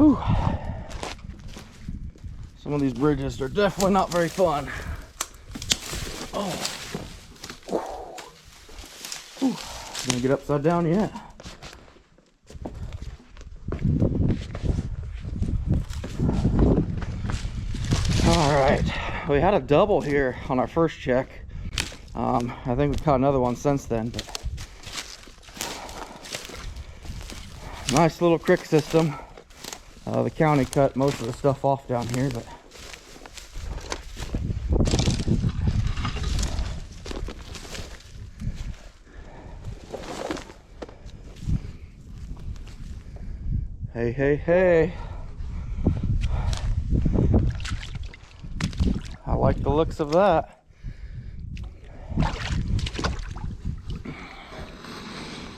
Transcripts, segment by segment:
Whew. Some of these bridges are definitely not very fun. Oh. Whew. Gonna get upside down yet. Alright, we had a double here on our first check. I think we've caught another one since then, but nice little creek system. The county cut most of the stuff off down here, but hey, hey, hey. I like the looks of that.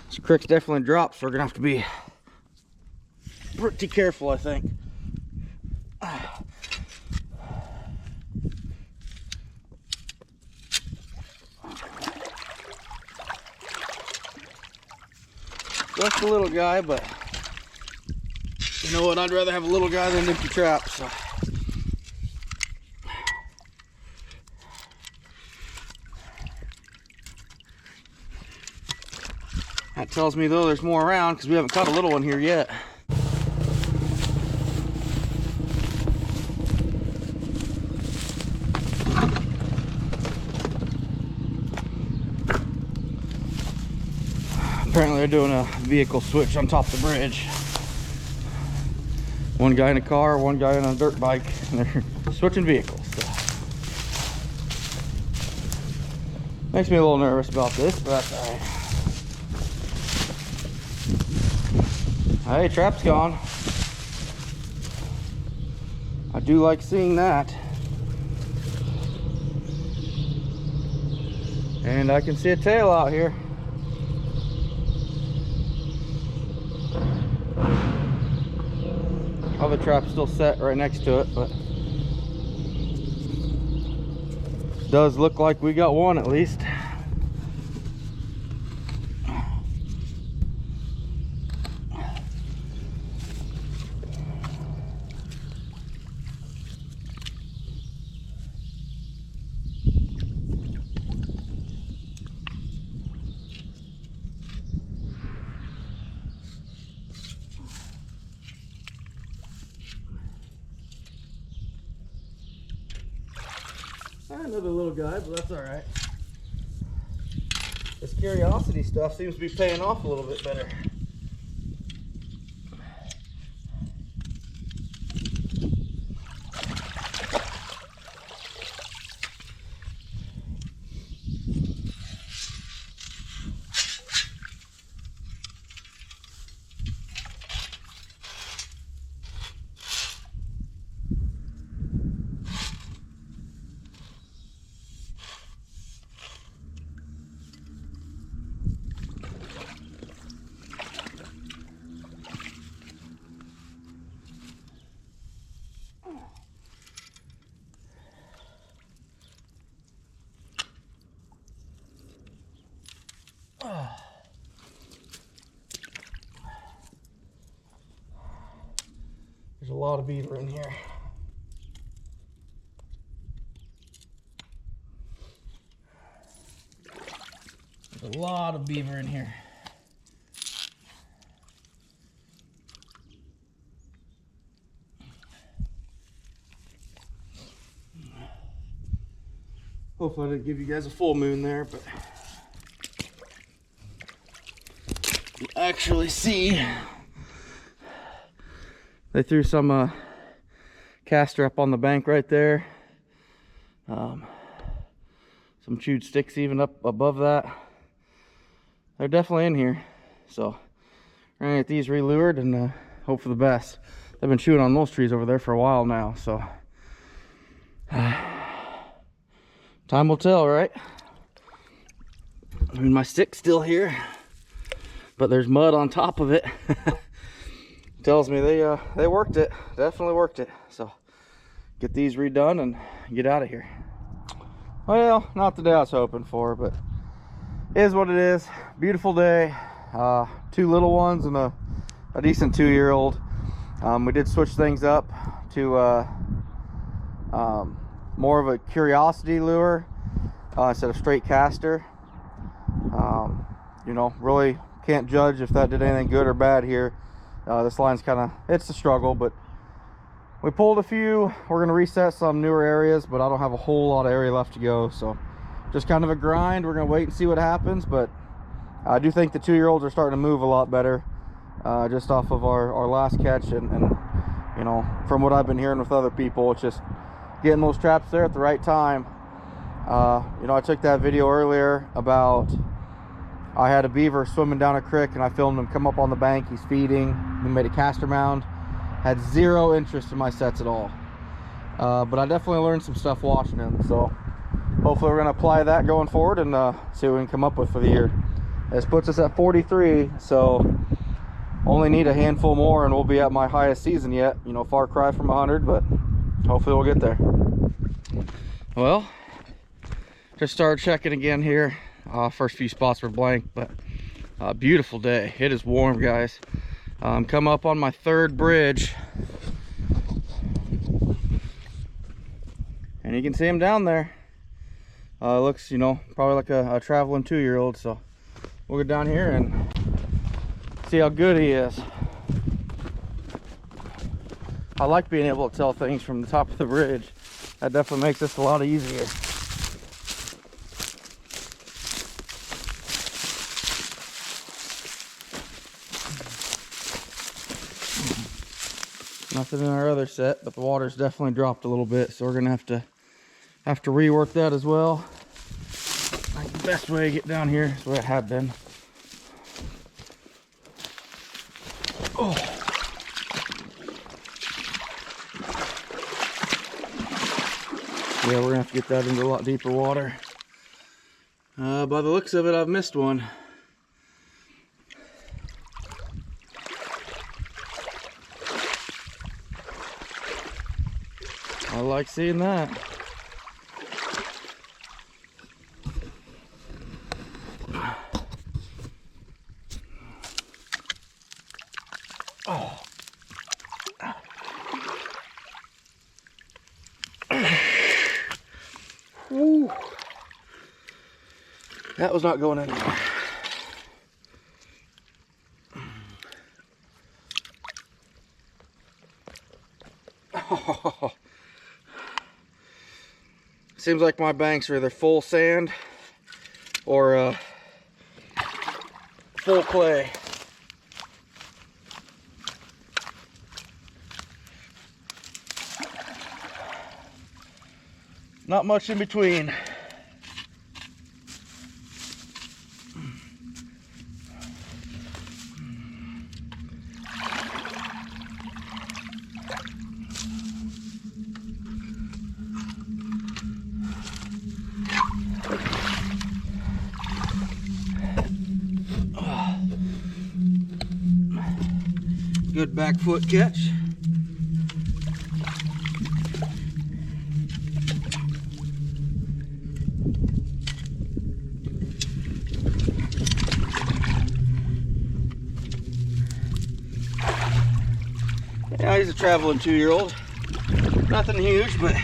This creek's definitely dropped, so we're gonna have to be pretty careful, I think. Just a little guy, but you know what? I'd rather have a little guy than an empty trap. So. That tells me, though, there's more around because we haven't caught a little one here yet. Apparently they're doing a vehicle switch on top of the bridge. One guy in a car, one guy on a dirt bike, and they're switching vehicles. So. Makes me a little nervous about this, but that's all right. Hey, trap's gone. I do like seeing that. And I can see a tail out here. Other trap's still set right next to it, but does look like we got one at least. Another little guy, but that's all right. This curiosity stuff seems to be paying off a little bit better. There's a lot of beaver in here. There's a lot of beaver in here. Hopefully I didn't give you guys a full moon there, but you actually see they threw some castor up on the bank right there. Some chewed sticks even up above that. They're definitely in here. So we're gonna get these relured and hope for the best. They've been chewing on those trees over there for a while now, so time will tell, right? I mean, my stick's still here, but there's mud on top of it. Tells me they worked it, definitely worked it. So get these redone and get out of here. Well, not the day I was hoping for, but it is what it is. Beautiful day. 2 little ones and a decent 2-year-old. We did switch things up to more of a curiosity lure instead of straight caster. You know, really can't judge if that did anything good or bad here. This line's it's a struggle, but we pulled a few. We're going to reset some newer areas, but I don't have a whole lot of area left to go, so just kind of a grind. We're going to wait and see what happens, but I do think the 2-year-olds are starting to move a lot better, just off of our last catch, and you know, from what I've been hearing with other people, it's just getting those traps there at the right time. You know, I took that video earlier about I had a beaver swimming down a creek, and I filmed him come up on the bank. He's feeding. We made a caster mound. Had zero interest in my sets at all. But I definitely learned some stuff watching him. So hopefully we're going to apply that going forward and see what we can come up with for the year. This puts us at 43, so only need a handful more and we'll be at my highest season yet. You know, far cry from 100, but hopefully we'll get there. Well, just started checking again here. First few spots were blank, but beautiful day. It is warm, guys. Come up on my 3rd bridge, and you can see him down there. Looks, you know, probably like a traveling 2-year-old. So we'll go down here and see how good he is. I like being able to tell things from the top of the bridge. That definitely makes this a lot easier. Nothing in our other set, but the water's definitely dropped a little bit, so we're gonna have to rework that as well. I think the best way to get down here is the way I have been. Oh. Yeah, we're gonna have to get that into a lot deeper water. By the looks of it, I've missed one. I like seeing that. Oh. Woo. That was not going anywhere. Oh. Seems like my banks are either full sand or full clay. Not much in between. Good back foot catch. Yeah, he's a traveling 2-year-old. Nothing huge, but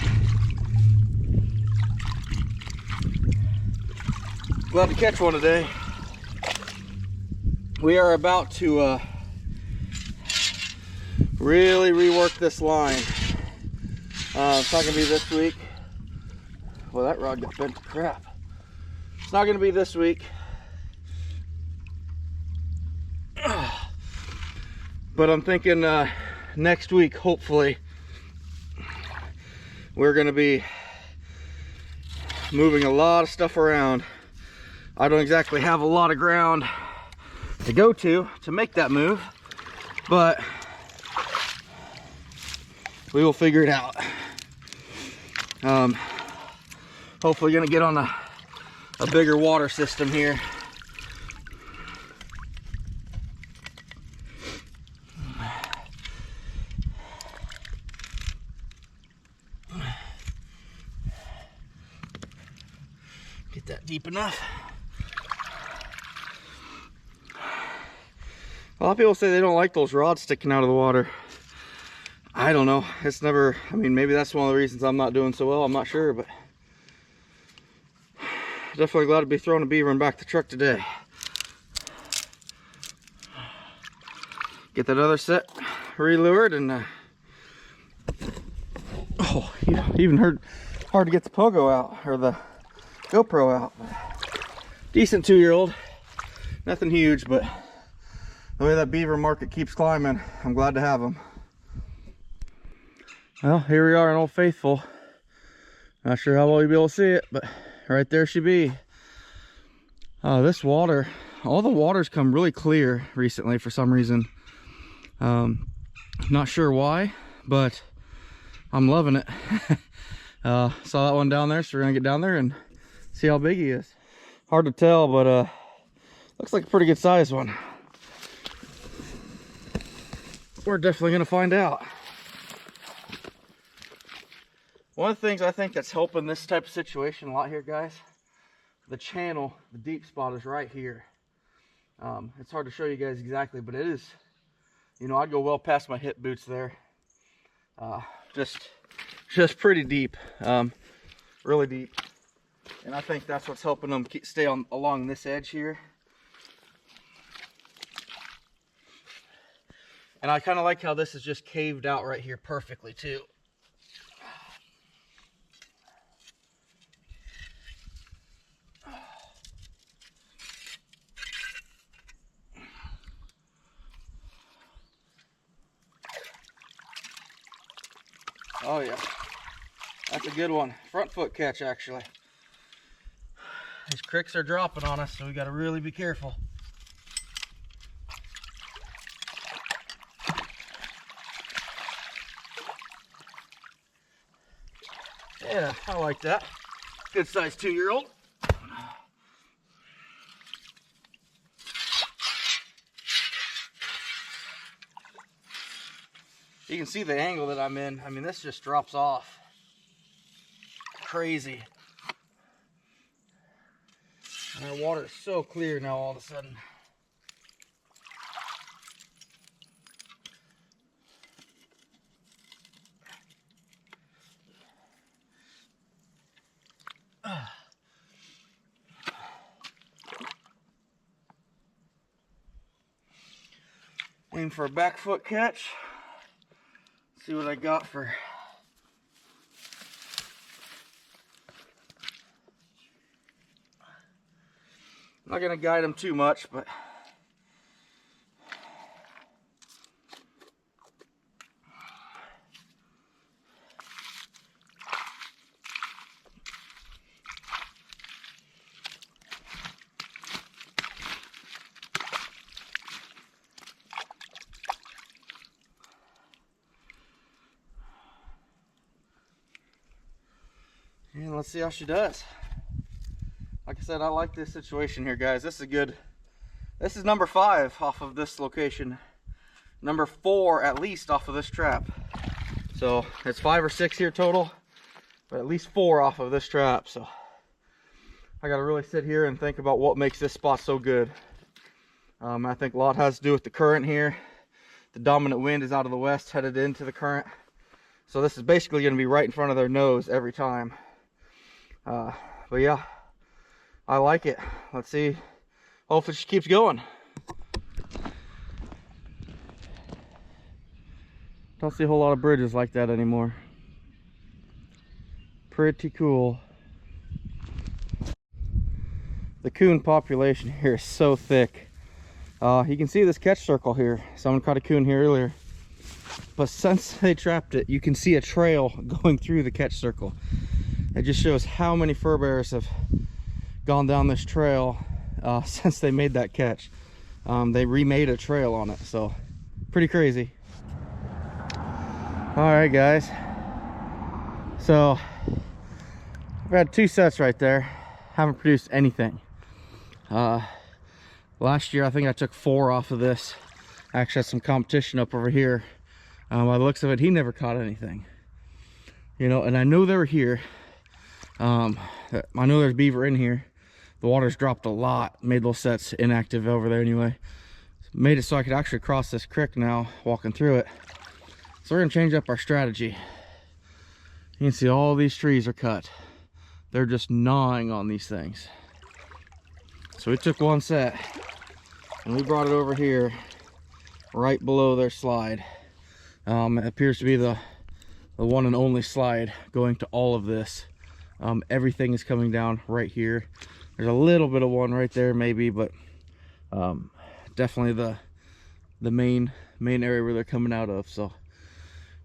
glad to catch one today. We are about to really rework this line. It's not gonna be this week. Well, that rod got bent to crap. It's not gonna be this week. But I'm thinking next week, hopefully, we're gonna be moving a lot of stuff around. I don't exactly have a lot of ground to go to make that move, but we will figure it out. Hopefully gonna get on a bigger water system here. Get that deep enough. A lot of people say they don't like those rods sticking out of the water. I don't know. It's never, I mean, maybe that's one of the reasons I'm not doing so well. I'm not sure, but definitely glad to be throwing a beaver in back the truck today. Get that other set relured and oh, even hard to get the pogo out, or the GoPro out. Decent 2-year-old, nothing huge, but the way that beaver market keeps climbing, I'm glad to have them. Well, here we are in Old Faithful. Not sure how well you'll be able to see it, but right there she be. This water, all the water's come really clear recently for some reason. Not sure why, but I'm loving it. Saw that one down there, so we're gonna get down there and see how big he is. Hard to tell, but looks like a pretty good sized one. We're definitely gonna find out. One of the things I think that's helping this type of situation a lot here, guys, the channel, the deep spot is right here. It's hard to show you guys exactly, but it is, you know, I'd go well past my hip boots there. Just pretty deep, really deep. And I think that's what's helping them stay along this edge here. And I kind of like how this is just caved out right here perfectly too. Oh yeah, that's a good one. Front foot catch, actually. These cricks are dropping on us, so we got to really be careful. Yeah, I like that. Good size 2-year-old. You can see the angle that I'm in. I mean, this just drops off. Crazy. And our water is so clear now all of a sudden. Aim for a back foot catch. See what I got for. I'm not gonna guide them too much, but and let's see how she does. Like I said, I like this situation here, guys. This is good. This is number 5 off of this location. Number 4 at least off of this trap. So it's 5 or 6 here total, but at least 4 off of this trap. So I got to really sit here and think about what makes this spot so good. I think a lot has to do with the current here. The dominant wind is out of the west, headed into the current. So this is basically going to be right in front of their nose every time. But yeah, I like it. Let's see. Hopefully she keeps going. Don't see a whole lot of bridges like that anymore. Pretty cool. The coon population here is so thick. You can see this catch circle here. Someone caught a coon here earlier. But since they trapped it, you can see a trail going through the catch circle. It just shows how many fur bearers have gone down this trail since they made that catch. They remade a trail on it, so pretty crazy. All right, guys. So I've had 2 sets right there. Haven't produced anything. Last year, I think I took 4 off of this. I actually had some competition up over here. By the looks of it, he never caught anything. You know, and I know they were here. I know there's beaver in here. The water's dropped a lot, made those sets inactive over there anyway. Made it so I could actually cross this creek now, walking through it. So we're gonna change up our strategy. You can see all these trees are cut. They're just gnawing on these things. So we took one set and we brought it over here right below their slide. It appears to be the one and only slide going to all of this. Everything is coming down right here. There's a little bit of one right there maybe, but definitely the main area where they're coming out of. So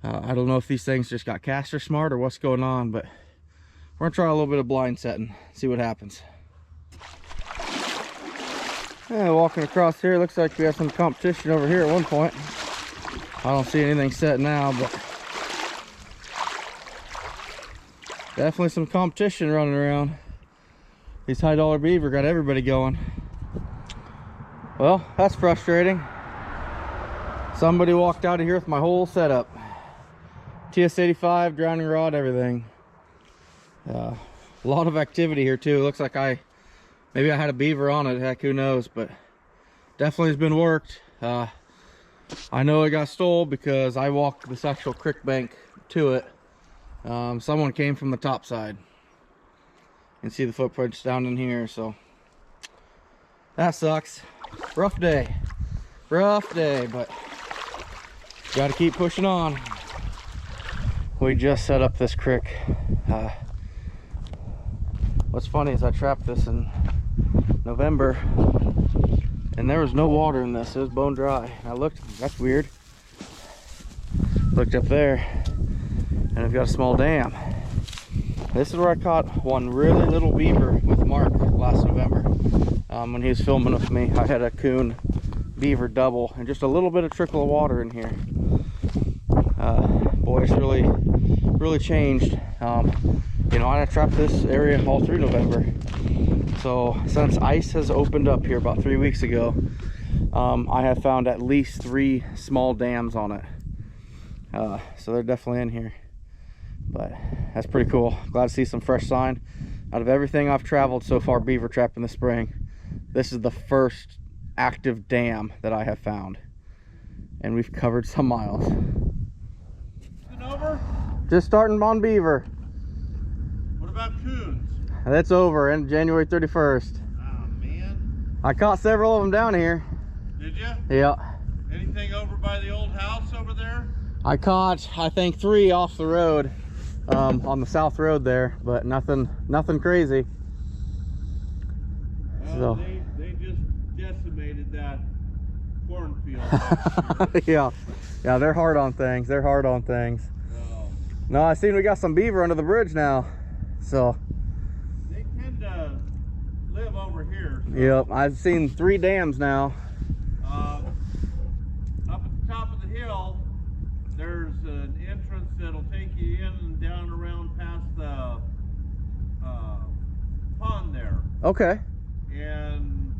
I don't know if these things just got caster smart or what's going on, but we're gonna try a little bit of blind setting, see what happens. Yeah, walking across here, looks like we have some competition over here at one point. I don't see anything set now, but definitely some competition running around. These high dollar beaver got everybody going. Well, that's frustrating. Somebody walked out of here with my whole setup. TS85, drowning rod, everything. A lot of activity here too. Looks like maybe I had a beaver on it, heck, who knows, but definitely has been worked. I know it got stole because I walked this actual creek bank to it. Someone came from the top side. You can see the footprints down in here, so that sucks. Rough day, but gotta keep pushing on. We just set up this creek. What's funny is I trapped this in November and there was no water in this. It was bone dry. I looked, that's weird. Looked up there and I've got a small dam. This is where I caught one really little beaver with Mark last November. When he was filming with me, I had a coon beaver double and just a little bit of trickle of water in here. Boy, it's really changed. You know, I trapped this area all through November. So since ice has opened up here about 3 weeks ago, I have found at least 3 small dams on it. So they're definitely in here. But that's pretty cool. Glad to see some fresh sign. Out of everything I've traveled so far beaver trapping this spring, this is the first active dam that I have found. And we've covered some miles. Over? Just starting on beaver. What about coons? That's over, and January 31st. Oh man. I caught several of them down here. Did you? Yeah. Anything over by the old house over there? I caught, I think, 3 off the road, on the south road there, but nothing crazy. Well, so they just decimated that cornfield. yeah, they're hard on things. They're hard on things. Oh. No, I seen we got some beaver under the bridge now, so. They tend to live over here. So. Yep, I've seen 3 dams now. Up at the top of the hill, there's an entrance that'll take you in and down around past the pond there. Okay. And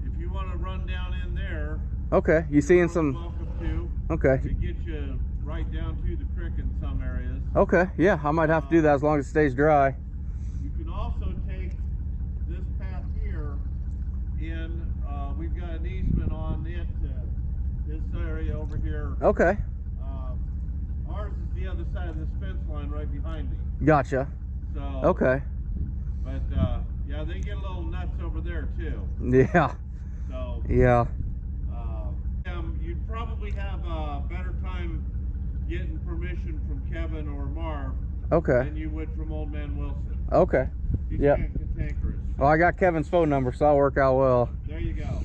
if you want to run down in there, okay, you seeing some? Welcome to. Okay. It gets you right down to the creek in some areas. Okay, yeah, I might have to do that as long as it stays dry. You can also take this path here in. We've got an easement on it. This area over here. Okay. Ours is the other side of this fence line right behind me. Gotcha. So. Okay. But yeah, they get a little nuts over there too. Yeah. So. Yeah. You'd probably have a better time getting permission from Kevin or Marv Okay. than you would from Old Man Wilson. Okay. He's Yep. cantankerous. Well, I got Kevin's phone number, so I'll work out well. There you go.